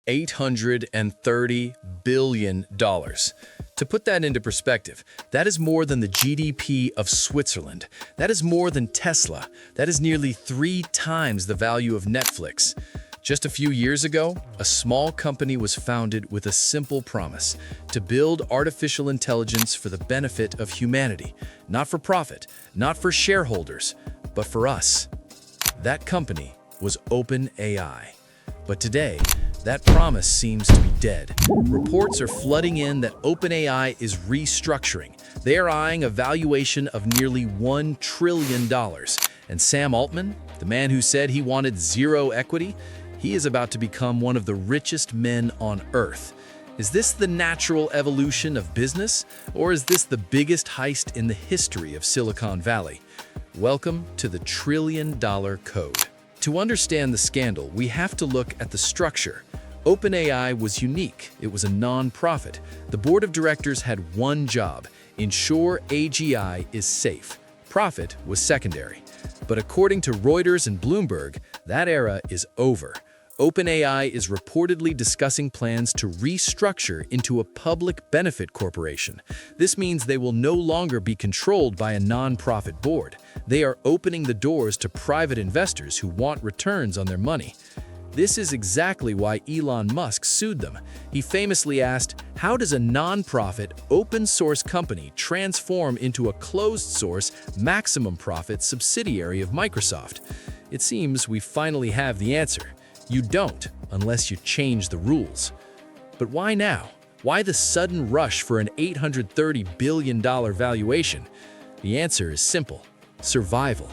$830 billion. To put that into perspective, that is more than the GDP of Switzerland. That is more than Tesla. That is nearly 3 times the value of Netflix. Just a few years ago, a small company was founded with a simple promise: to build artificial intelligence for the benefit of humanity, not for profit, not for shareholders, but for us. That company was OpenAI. But today, that promise seems to be dead. Reports are flooding in that OpenAI is restructuring. They are eyeing a valuation of nearly $1 trillion. And Sam Altman, the man who said he wanted zero equity, he is about to become one of the richest men on Earth. Is this the natural evolution of business, or is this the biggest heist in the history of Silicon Valley? Welcome to the $1 Trillion Code. To understand the scandal, we have to look at the structure. OpenAI was unique. It was a non-profit. The board of directors had one job: ensure AGI is safe. Profit was secondary. But according to Reuters and Bloomberg, that era is over. OpenAI is reportedly discussing plans to restructure into a public benefit corporation. This means they will no longer be controlled by a non-profit board. They are opening the doors to private investors who want returns on their money. This is exactly why Elon Musk sued them. He famously asked, "How does a non-profit, open-source company transform into a closed-source, maximum-profit subsidiary of Microsoft?" It seems we finally have the answer. You don't, unless you change the rules. But why now? Why the sudden rush for an $830 billion valuation? The answer is simple: survival.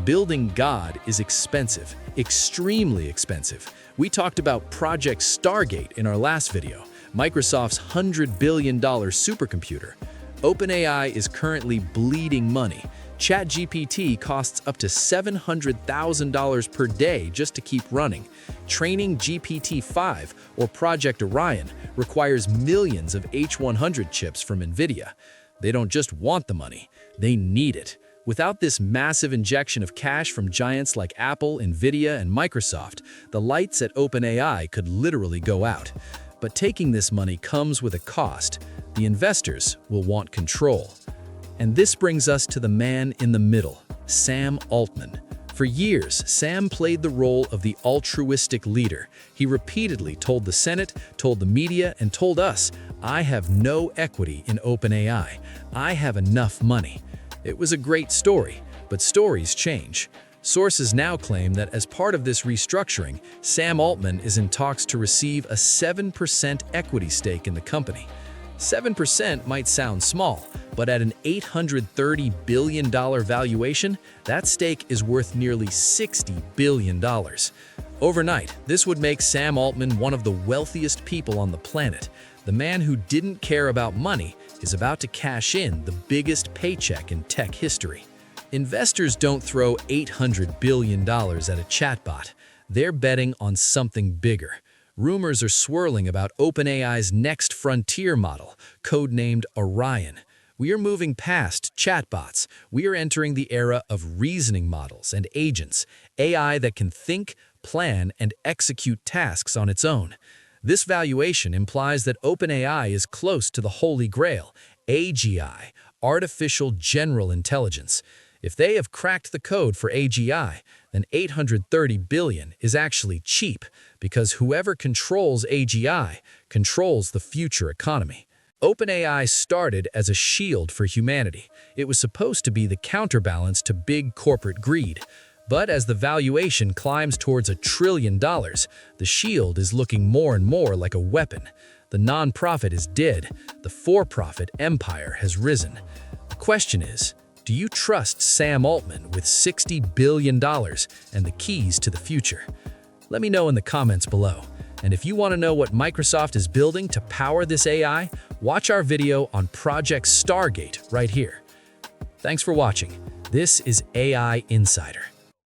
Building God is expensive, extremely expensive. We talked about Project Stargate in our last video, Microsoft's $100 billion supercomputer. OpenAI is currently bleeding money. ChatGPT costs up to $700,000 per day just to keep running. Training GPT-5 or Project Orion requires millions of H100 chips from Nvidia. They don't just want the money, they need it. Without this massive injection of cash from giants like Apple, Nvidia, and Microsoft, the lights at OpenAI could literally go out. But taking this money comes with a cost. The investors will want control. And this brings us to the man in the middle, Sam Altman. For years, Sam played the role of the altruistic leader. He repeatedly told the Senate, told the media, and told us, "I have no equity in OpenAI. I have enough money." It was a great story, but stories change. Sources now claim that as part of this restructuring, Sam Altman is in talks to receive a 7% equity stake in the company. 7% might sound small, but at an $830 billion valuation, that stake is worth nearly $60 billion. Overnight, this would make Sam Altman one of the wealthiest people on the planet. The man who didn't care about money is about to cash in the biggest paycheck in tech history. Investors don't throw $800 billion at a chatbot. They're betting on something bigger. Rumors are swirling about OpenAI's next frontier model, codenamed Orion. We are moving past chatbots. We are entering the era of reasoning models and agents, AI that can think, plan, and execute tasks on its own. This valuation implies that OpenAI is close to the Holy Grail, AGI, Artificial General Intelligence. If they have cracked the code for AGI, then $830 billion is actually cheap, because whoever controls AGI controls the future economy. OpenAI started as a shield for humanity. It was supposed to be the counterbalance to big corporate greed. But as the valuation climbs towards $1 trillion, the shield is looking more and more like a weapon. The nonprofit is dead. The for-profit empire has risen. The question is, do you trust Sam Altman with $60 billion and the keys to the future? Let me know in the comments below. And if you want to know what Microsoft is building to power this AI, watch our video on Project Stargate right here. Thanks for watching. This is AI Insider.